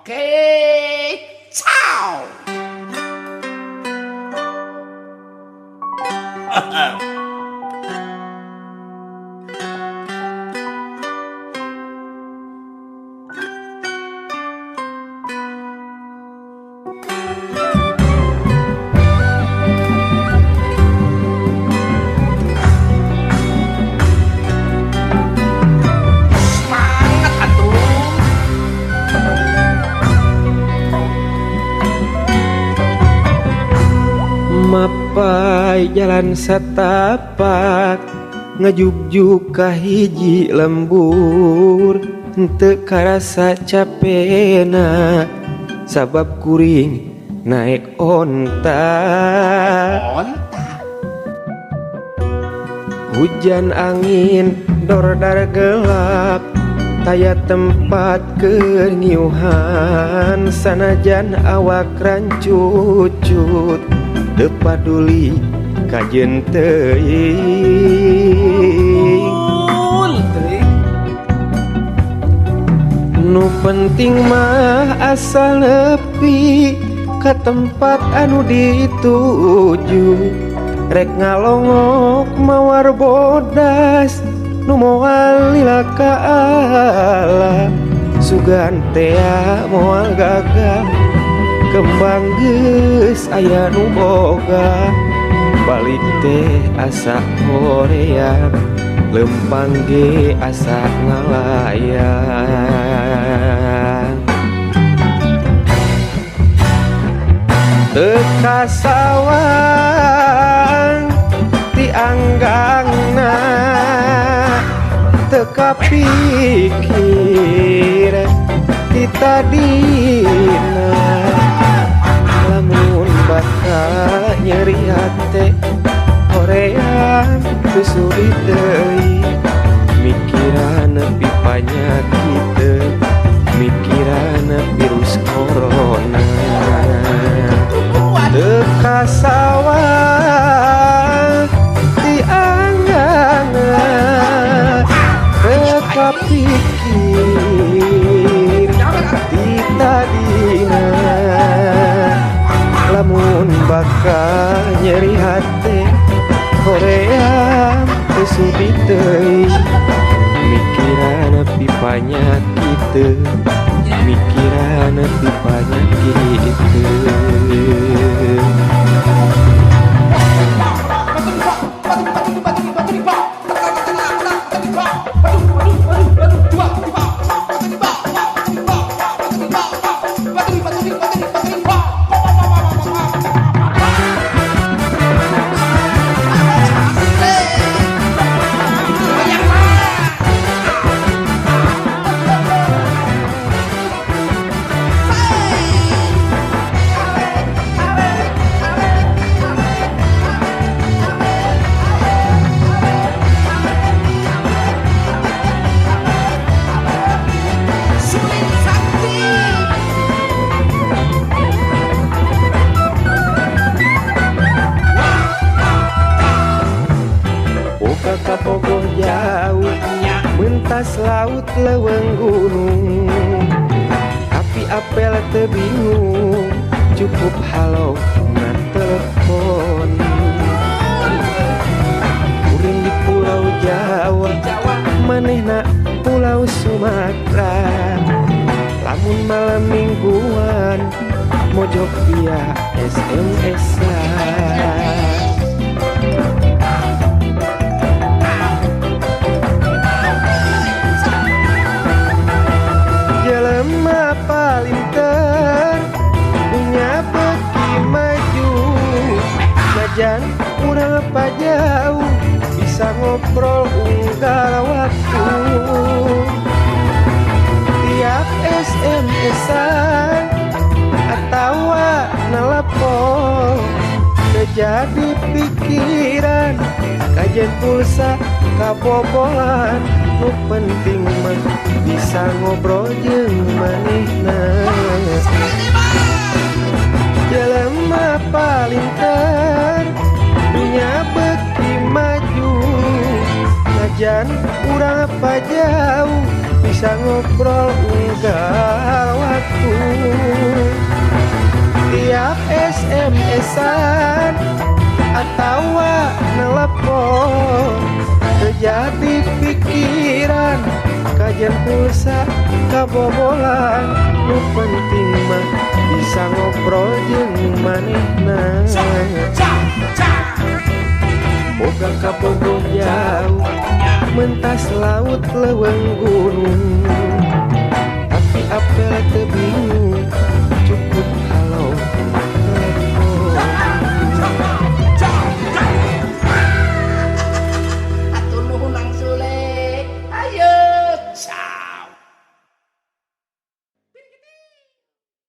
Oke, ciao. Semangat atuh. Mapai jalan setapak ngajug-jug ka hiji lembur henteu karasa capena sabab kuring naek onta. Hujan angin dordar gelap taya tempat kengiuhan sanajan awak rancucut teu paduli kajeun teuing. Nu penting mah asal nepi ka tempat anu dituju, rek ngalongok mawar bodas nu moal lila ka alam sugan tea moal gagah kembang geus aya nu boga balik teh asa hoream lempang ge asa ngalayang teu kasawang ti anggangna teu kapikir ti tadina lamun bakal nyeri hate hoream teu sulit deui mikiran nepi panyakit teu mikiran virus corona teu kasawang ti anggana teu kapikir ti tadina lamun bakal nyeri hate hoream teu sulit deui mikiran nepi panyakit teu mikiran nepi panyakit teu. Kapogoh jauh mentas laut leuweung gunung tapi apel teu bingung cukup halo na telepon kuring di pulau Jawa manehna pulau Sumatera lamun malam mingguan mojok via SMS-an jelema palinter punya beki maju najan urang apa jauh bisa ngobrol unggal waktu tiap SMS-an atawa nelpon terjadi pikiran kajian pulsa kabobolan nu penting mah bisa ngobrol jeung manehna jelema palinter punya beki maju najan urang apa jauh bisa ngobrol unggal waktu pisan atawa nelpon terjadi pikiran kajian pulsa kabobolan nu penting mah bisa ngobrol jeung manehna boga kabogoh jauh mentas laut leuweung gunung tapi apel teu bingung